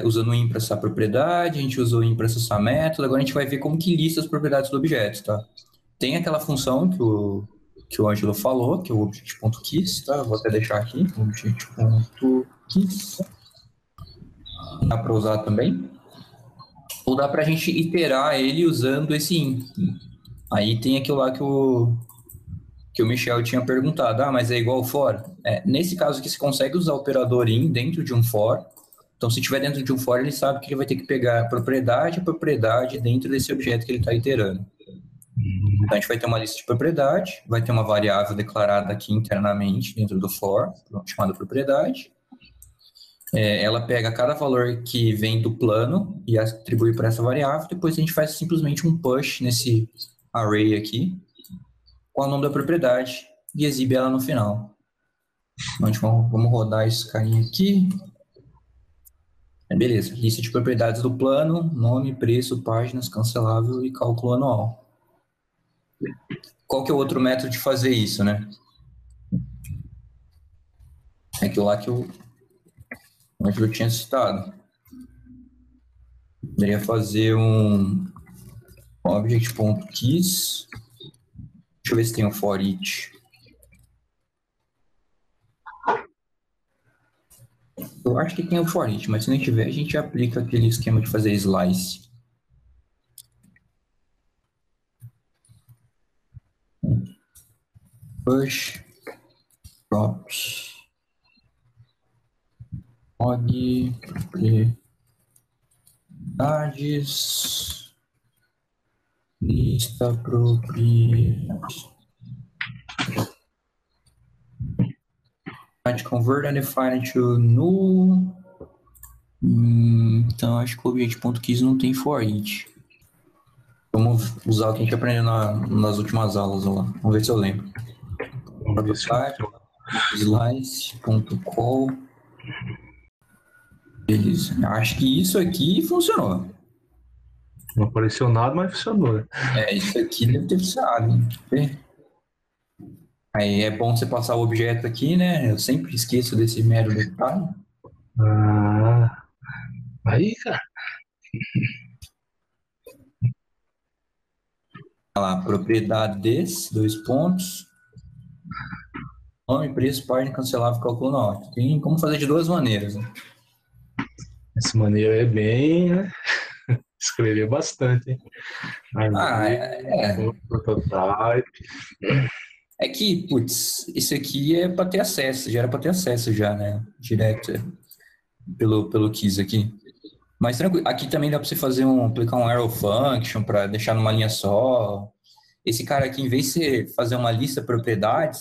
usando o in para acessar a propriedade, a gente usou o in para acessar método, agora a gente vai ver como que lista as propriedades do objeto, tá? Tem aquela função que o Ângelo falou, que é o object.keys, tá? Vou até deixar aqui, object.keys. Dá para usar também. Ou dá para a gente iterar ele usando esse in. Aí tem aquilo lá que o Michel tinha perguntado, mas é igual ao for? Nesse caso aqui, você consegue usar o operador in dentro de um for. Então, se tiver dentro de um for, ele sabe que ele vai ter que pegar propriedade a propriedade dentro desse objeto que ele está iterando. Então, a gente vai ter uma lista de propriedade, vai ter uma variável declarada aqui internamente dentro do for, chamada propriedade. Ela pega cada valor que vem do plano e atribui para essa variável. Depois a gente faz simplesmente um push nesse array aqui, com o nome da propriedade, e exibe ela no final. Então, vamos rodar esse carinha aqui. Beleza, lista de propriedades do plano, nome, preço, páginas, cancelável e cálculo anual. Qual que é o outro método de fazer isso, né? É aquilo lá que eu tinha citado. Poderia fazer um object.keys. Deixa eu ver se tem um for each. Eu acho que tem o for each, mas se não tiver, a gente aplica aquele esquema de fazer slice. Push, props, log, propriedades, lista propriedades. Convert and define to null. Então, acho que o object.keys não tem for each. Vamos usar o que a gente aprendeu nas últimas aulas lá. Vamos ver se eu lembro. Slice.call. Beleza. Acho que isso aqui funcionou. Não apareceu nada, mas funcionou. Isso aqui deve ter funcionado. Hein? Aí é bom você passar o objeto aqui, né? Eu sempre esqueço desse mero detalhe. Aí, cara. Olha lá, propriedades, 2 pontos. Nome, preço, página, cancelável, cálculo anual. Tem como fazer de duas maneiras, né? Essa maneira é bem, né? Escrever bastante, hein? Prototype. É que, putz, isso aqui é para ter acesso, já era para ter acesso já, né? Direto pelo keys aqui. Mas tranquilo, aqui também dá para você aplicar um arrow function para deixar numa linha só. Esse cara aqui, em vez de você fazer uma lista de propriedades,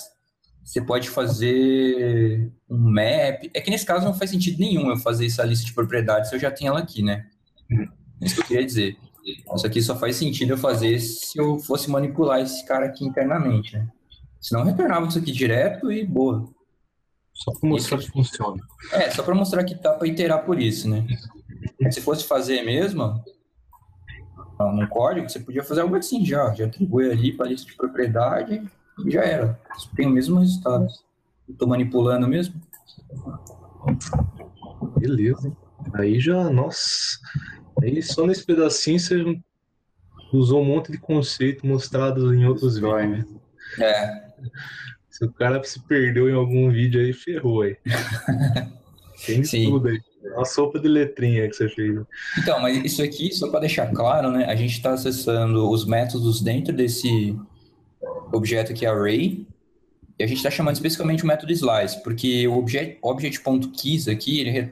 você pode fazer um map. É que nesse caso não faz sentido nenhum eu fazer essa lista de propriedades se eu já tenho ela aqui, né? É isso que eu queria dizer. Isso aqui só faz sentido eu fazer se eu fosse manipular esse cara aqui internamente, né? Senão eu retornava isso aqui direto e boa. Só para mostrar que funciona. Só para mostrar que dá para iterar por isso, né? Se fosse fazer mesmo, no código, você podia fazer algo assim já atribui ali para a lista de propriedade e já era. Tem o mesmo resultado. Estou manipulando mesmo. Beleza. Aí já, nossa. Aí só nesse pedacinho você usou um monte de conceito mostrado em outros vídeos. Se o cara se perdeu em algum vídeo aí, ferrou aí. Tem de tudo aí. Uma sopa de letrinha que você fez. Então, mas isso aqui, só para deixar claro, né? A gente está acessando os métodos dentro desse objeto aqui, array, e a gente está chamando especificamente o método slice, porque o object.keys aqui, ele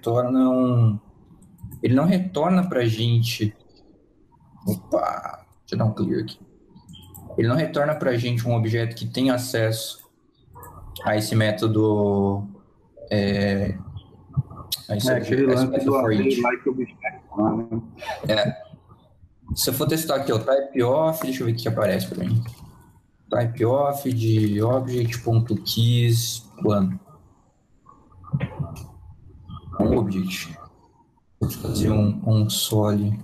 não retorna para a gente... Opa! Deixa eu dar um clear aqui. Ele não retorna para a gente um objeto que tem acesso a esse método... aquele lance do array like object. Se eu for testar aqui, o type of, deixa eu ver o que aparece para mim. Type of de object.keys plano. Um object. Vou fazer um console.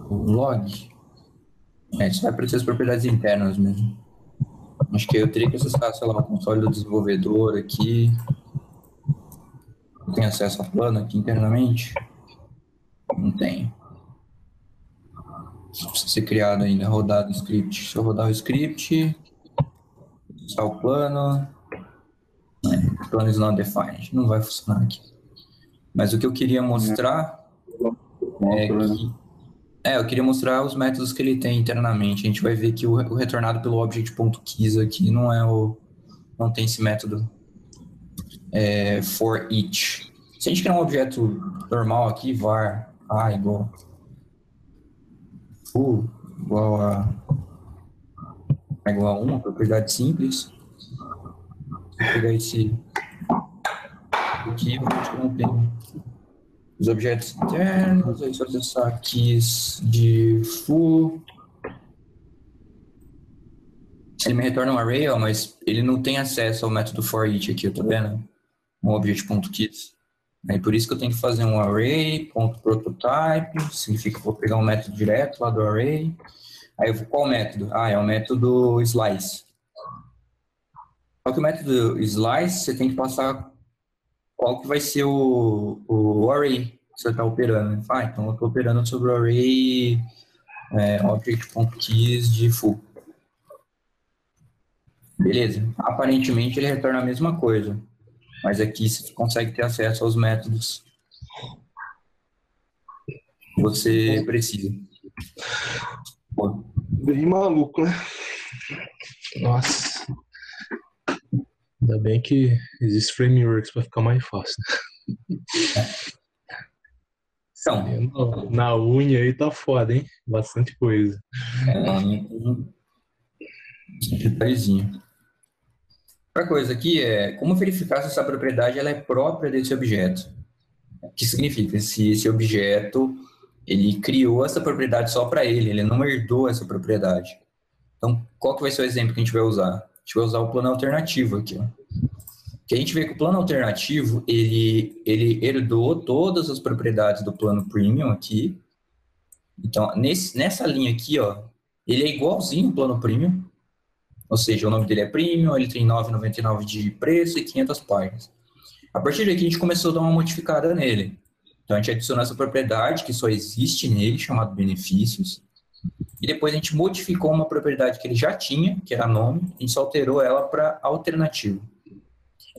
Log. Isso vai aparecer as propriedades internas mesmo. Acho que eu teria que acessar, sei lá, o console do desenvolvedor aqui. Tem acesso ao plano aqui internamente? Não tenho. Precisa ser criado ainda, rodado o script. Se eu rodar o script, acessar o plano. Plano is not defined. Não vai funcionar aqui. Mas o que eu queria mostrar é que... eu queria mostrar os métodos que ele tem internamente. A gente vai ver que o retornado pelo object.keys aqui não tem esse método for each. Se a gente criar um objeto normal aqui, var a igual a 1, uma propriedade simples. Vou pegar esse aqui, a gente não tem os objetos internos, aí só acessar keys de foo. Ele me retorna um array, ó, mas ele não tem acesso ao método for each aqui, tá vendo? Um object.keys. Aí por isso que eu tenho que fazer um array.prototype, significa que eu vou pegar um método direto lá do array. Aí qual método? É o método slice. Só que o método slice, você tem que passar qual que vai ser o array que você está operando. Então eu estou operando sobre o array object.keys de foo. Beleza. Aparentemente ele retorna a mesma coisa. Mas aqui você consegue ter acesso aos métodos que você precisa. Bem maluco, né? Nossa. Ainda bem que existe frameworks para ficar mais fácil. Então, na unha aí tá foda, hein? Bastante coisa. Detalhezinho. Outra coisa aqui é como verificar se essa propriedade ela é própria desse objeto. O que significa? Se esse objeto ele criou essa propriedade só para ele não herdou essa propriedade. Então, qual que vai ser o exemplo que a gente vai usar? A gente vai usar o plano alternativo aqui. Ó. Que a gente vê que o plano alternativo ele herdou todas as propriedades do plano premium aqui. Então, nessa linha aqui, ó, ele é igualzinho ao plano premium. Ou seja, o nome dele é premium, ele tem 9,99 de preço e 500 páginas. A partir daqui, a gente começou a dar uma modificada nele. Então, a gente adicionou essa propriedade que só existe nele, chamado benefícios. E depois a gente modificou uma propriedade que ele já tinha, que era nome, a gente só alterou ela para alternativo.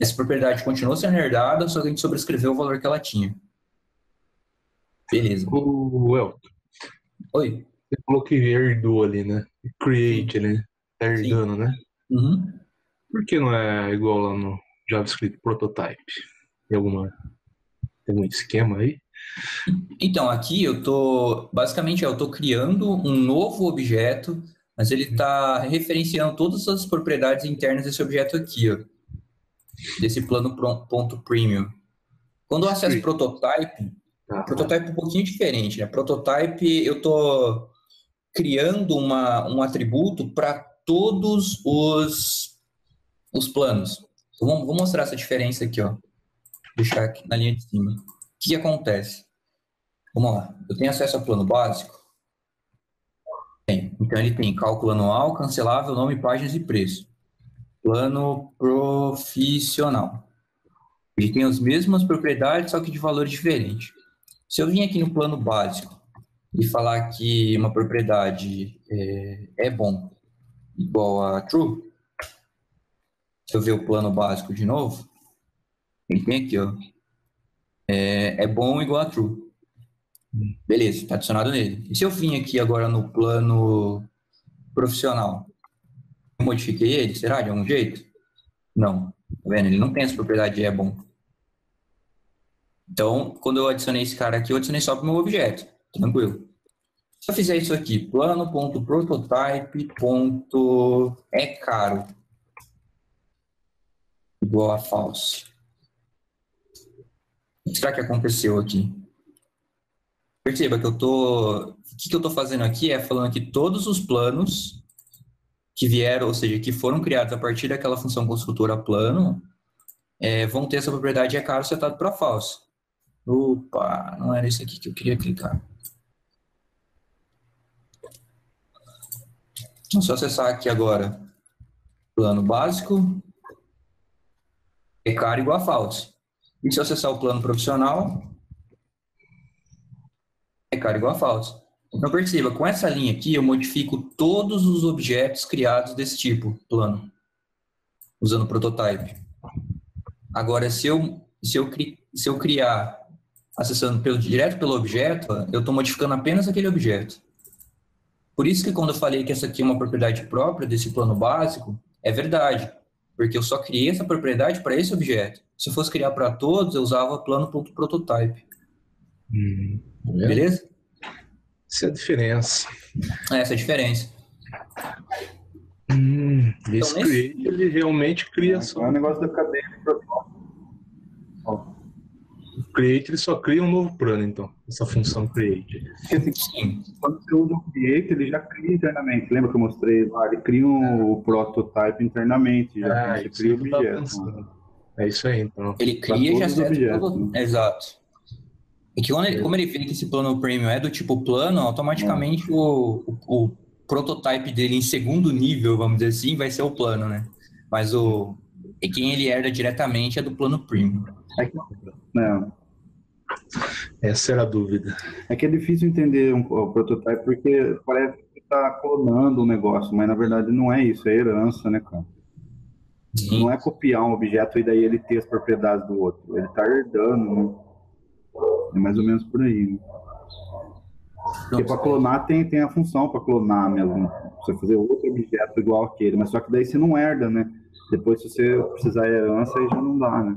Essa propriedade continuou sendo herdada, só que a gente sobrescreveu o valor que ela tinha. Beleza. O Elton. Oi? Você falou que herdou ali, né? Create, né? Tá herdando, né? Uhum. Por que não é igual lá no JavaScript Prototype? Tem algum esquema aí? Então, aqui eu tô criando um novo objeto, mas ele está referenciando todas as propriedades internas desse objeto aqui, ó, desse plano ponto premium. Quando eu acesso prototype, prototype é um pouquinho diferente, né? Prototype eu tô criando um atributo para todos os planos. Então, vou mostrar essa diferença aqui, ó. Vou deixar aqui na linha de cima. O que acontece? Vamos lá. Eu tenho acesso ao plano básico? Tem. Então, ele tem cálculo anual, cancelável, nome, páginas e preço. Plano profissional. Ele tem as mesmas propriedades, só que de valores diferentes. Se eu vim aqui no plano básico e falar que uma propriedade é bom igual a true, se eu ver o plano básico de novo, ele tem aqui, ó, é bom igual a true. Beleza, está adicionado nele. E se eu vim aqui agora no plano profissional, eu modifiquei ele, será de algum jeito? Não. Tá vendo? Ele não tem essa propriedade de é bom. Então, quando eu adicionei esse cara aqui, eu adicionei só para o meu objeto. Tranquilo. Se eu fizer isso aqui, plano.prototype.é igual a false. O que será que aconteceu aqui? Perceba que o que eu estou fazendo aqui é falando que todos os planos que vieram, ou seja, que foram criados a partir daquela função construtora plano, vão ter essa propriedade é caro setado para false. Opa, não era isso aqui que eu queria clicar. Então, se eu acessar aqui agora plano básico, car igual a false. E se eu acessar o plano profissional, car igual a false. Então perceba, com essa linha aqui eu modifico todos os objetos criados desse tipo, plano, usando o prototype. Agora, se eu criar acessando direto pelo objeto, eu estou modificando apenas aquele objeto. Por isso que quando eu falei que essa aqui é uma propriedade própria desse plano básico, é verdade, porque eu só criei essa propriedade para esse objeto. Se eu fosse criar para todos, eu usava plano.prototype. Beleza? Essa é a diferença. Essa é a diferença. Esse então, create, ele realmente cria só... É um negócio da cadeia de propósito. O create, ele só cria um novo plano, então. Essa função create. Porque, assim, quando você usa o create, ele já cria internamente. Lembra que eu mostrei lá? Ele cria o prototype internamente. Já você cria o objeto. É isso aí, então. Ele cria e já serve tudo. Exato. E que como ele vê que esse plano premium é do tipo plano, automaticamente o prototype dele em segundo nível, vamos dizer assim, vai ser o plano, né? Mas quem ele herda diretamente é do plano premium. Não. Essa era a dúvida. É que é difícil entender o prototype porque parece que está clonando um negócio, mas na verdade não é isso, é herança, né, cara? Sim. Não é copiar um objeto e daí ele ter as propriedades do outro. Ele está herdando, né? É mais ou menos por aí, né? Porque para clonar tem a função para clonar mesmo. Você fazer outro objeto igual aquele, mas só que daí você não herda, né? Depois, se você precisar de herança, aí já não dá, né?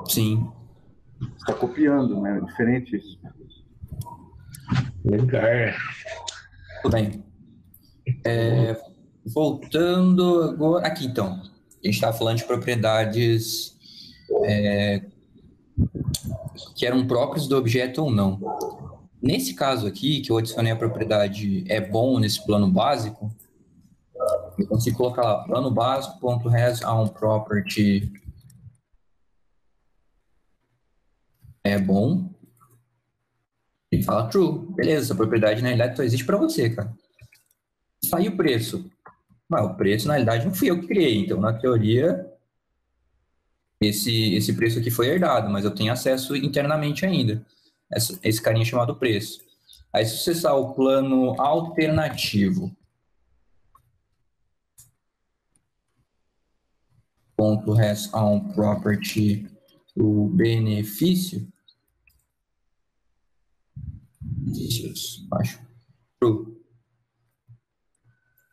Sim. Você está copiando, né? É diferente isso. Legal. Tudo bem. Voltando agora... Aqui, então. A gente estava falando de propriedades que eram próprios do objeto ou não. Nesse caso aqui, que eu adicionei a propriedade é bom nesse plano básico, eu consigo colocar lá, plano básico.has on property é bom. E fala true. Beleza, essa propriedade na realidade só existe para você, cara. Saiu o preço. O preço na realidade não fui eu que criei, então na teoria esse preço aqui foi herdado, mas eu tenho acesso internamente ainda. Esse carinha chamado preço. Aí se você acessar o plano alternativo .has on property o benefício acho true.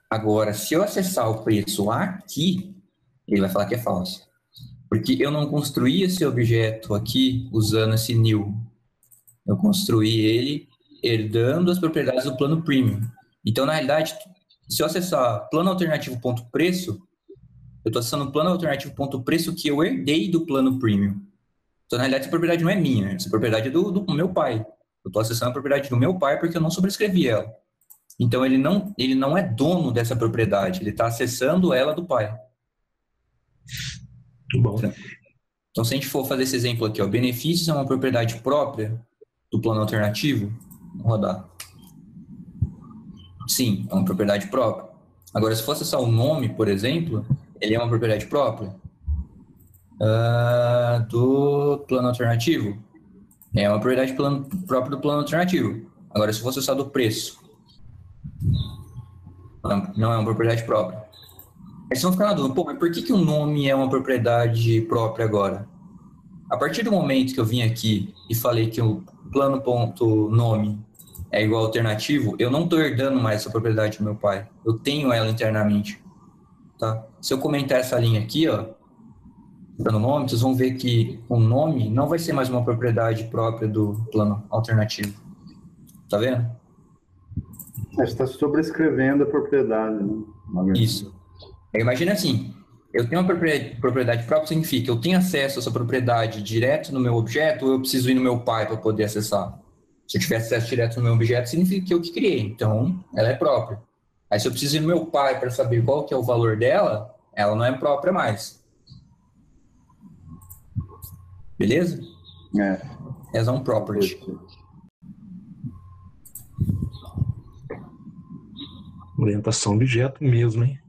Agora, se eu acessar o preço aqui, ele vai falar que é falso. Porque eu não construí esse objeto aqui usando esse new. Eu construí ele herdando as propriedades do plano premium. Então, na realidade, se eu acessar plano alternativo.preço, eu estou acessando o plano alternativo.preço que eu herdei do plano premium. Então, na realidade, essa propriedade não é minha, essa propriedade é do meu pai. Eu estou acessando a propriedade do meu pai porque eu não sobrescrevi ela. Então, ele não é dono dessa propriedade, ele está acessando ela do pai. Muito bom. Então, se a gente for fazer esse exemplo aqui, benefícios é uma propriedade própria do plano alternativo, vou rodar. Sim, é uma propriedade própria. Agora, se for acessar o nome, por exemplo, ele é uma propriedade própria do plano alternativo. É uma propriedade própria do plano alternativo. Agora, se for acessar do preço, não é uma propriedade própria. Aí vocês vão ficar na dúvida, mas por que o nome é uma propriedade própria agora? A partir do momento que eu vim aqui e falei que o plano.nome é igual alternativo, eu não estou herdando mais essa propriedade do meu pai. Eu tenho ela internamente. Tá? Se eu comentar essa linha aqui, no nome, vocês vão ver que o nome não vai ser mais uma propriedade própria do plano alternativo. Tá vendo? Você está sobrescrevendo a propriedade, né? Isso. Imagina assim, eu tenho uma propriedade própria, significa que eu tenho acesso a essa propriedade direto no meu objeto ou eu preciso ir no meu pai para poder acessar? Se eu tiver acesso direto no meu objeto, significa que eu que criei, então ela é própria. Aí se eu preciso ir no meu pai para saber qual que é o valor dela, ela não é própria mais. Beleza? As on property. Orientação objeto mesmo, hein?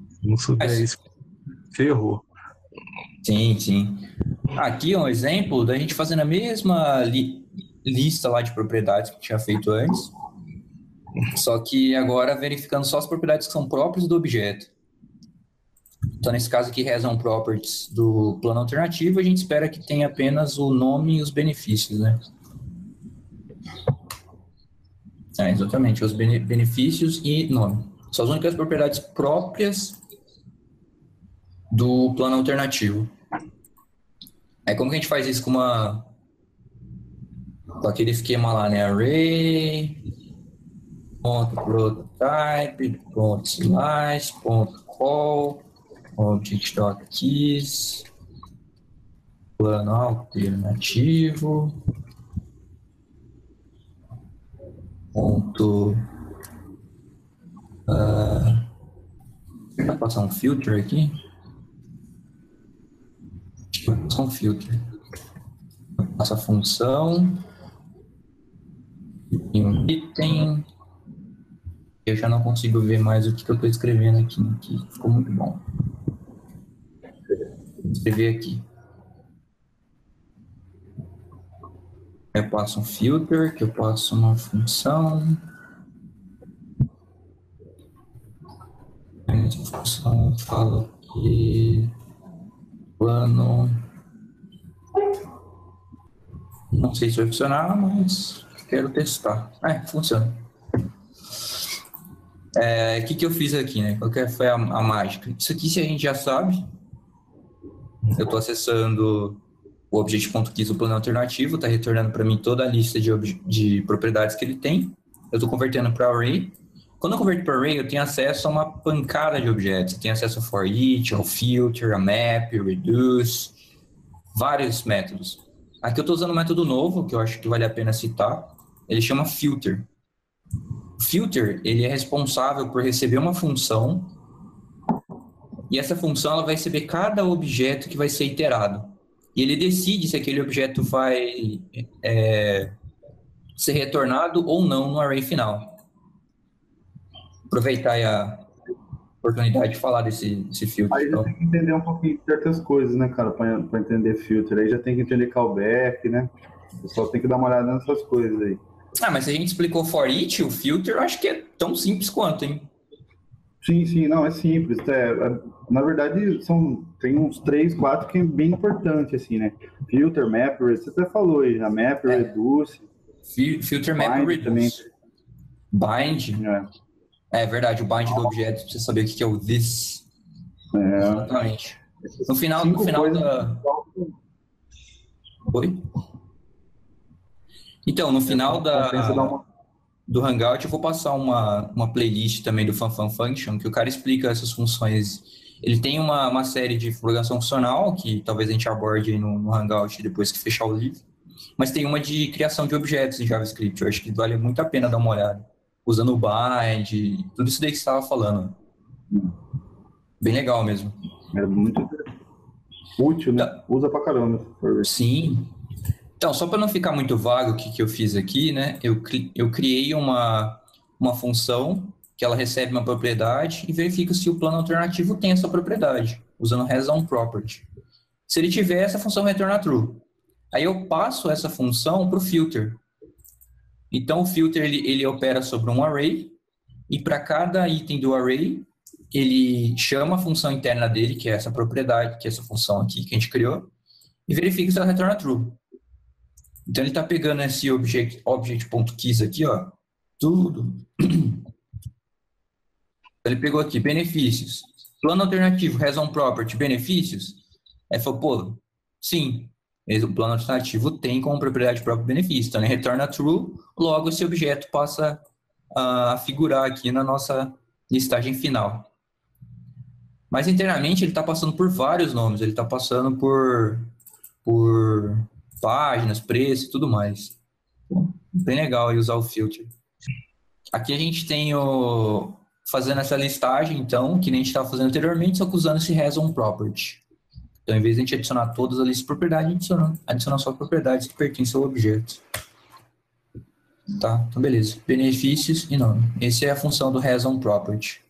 Se não souber isso, ferrou. Sim, sim. Aqui é um exemplo da gente fazendo a mesma lista lá de propriedades que tinha feito antes, só que agora verificando só as propriedades que são próprias do objeto. Então, nesse caso aqui, Reason Properties do plano alternativo, a gente espera que tenha apenas o nome e os benefícios, né? Exatamente, os benefícios e nome. São as únicas propriedades próprias do plano alternativo. Como que a gente faz isso com aquele esquema lá, né? Array, ponto prototype, ponto slice, ponto call, object.keys, plano alternativo, ponto... Vou passar um filter aqui. Vou passar um filter. Passa a função e um item. Eu já não consigo ver mais o que eu estou escrevendo aqui. Ficou muito bom. Vou escrever aqui. Eu passo um filter, que eu passo uma função. Essa função fala que plano. Não sei se vai funcionar, mas quero testar. Funciona. O que eu fiz aqui, né? Qual que foi a mágica? Isso aqui, se a gente já sabe, eu estou acessando o object.keys do plano alternativo, está retornando para mim toda a lista de propriedades que ele tem. Eu estou convertendo para array. Quando eu converto para array, eu tenho acesso a uma pancada de objetos. Eu tenho acesso a for each, ao filter, a map, reduce, vários métodos. Aqui eu estou usando um método novo, que eu acho que vale a pena citar. Ele chama filter. O filter, ele é responsável por receber uma função, e essa função ela vai receber cada objeto que vai ser iterado. E ele decide se aquele objeto vai ser retornado ou não no array final. Aproveitar aí a oportunidade de falar desse filter. Aí já tem que entender um pouquinho de certas coisas, né, cara, para entender filter. Aí já tem que entender callback, né? O pessoal tem que dar uma olhada nessas coisas aí. Mas se a gente explicou for each, o filter, eu acho que é tão simples quanto, hein? Sim, não, é simples. Na verdade, tem uns 3, 4 que é bem importante, assim, né? Filter, map, você até falou aí, já map, reduce. Filter, map, reduce. Também. Bind. É verdade, o bind do objeto, precisa saber o que é o this. Exatamente. No final da... Oi? Então, no final do Hangout, eu vou passar uma playlist também do FanFan Function, que o cara explica essas funções. Ele tem uma série de programação funcional, que talvez a gente aborde aí no Hangout depois que fechar o livro. Mas tem uma de criação de objetos em JavaScript. Eu acho que vale muito a pena dar uma olhada. Usando o bind, tudo isso daí que você estava falando. Bem legal mesmo. É muito útil, né? Usa pra caramba. Sim. Então, só para não ficar muito vago o que eu fiz aqui, né? Eu criei uma função que ela recebe uma propriedade e verifica se o plano alternativo tem essa propriedade, usando Reason Property. Se ele tiver, essa função retorna true. Aí eu passo essa função para o filter. Então, o filter ele opera sobre um array, e para cada item do array, ele chama a função interna dele, que é essa propriedade, que é essa função aqui que a gente criou, e verifica se ela retorna true. Então, ele está pegando esse object.keys aqui, ó, tudo. Ele pegou aqui, benefícios. Plano alternativo, Reason Property, benefícios. Aí falou, pô, sim. O plano alternativo tem como propriedade própria benefício. Então, ele retorna true, logo esse objeto passa a figurar aqui na nossa listagem final. Mas, internamente, ele está passando por vários nomes. Ele está passando por páginas, preço e tudo mais. Bem legal aí usar o filter. Aqui a gente tem fazendo essa listagem, então, que nem a gente estava fazendo anteriormente, só que usando esse Reason Property. Então, em vez de a gente adicionar todas as listas de propriedade, a gente adiciona só propriedades que pertencem ao objeto. Tá? Então, beleza. Benefícios e nome. Essa é a função do Reason Property.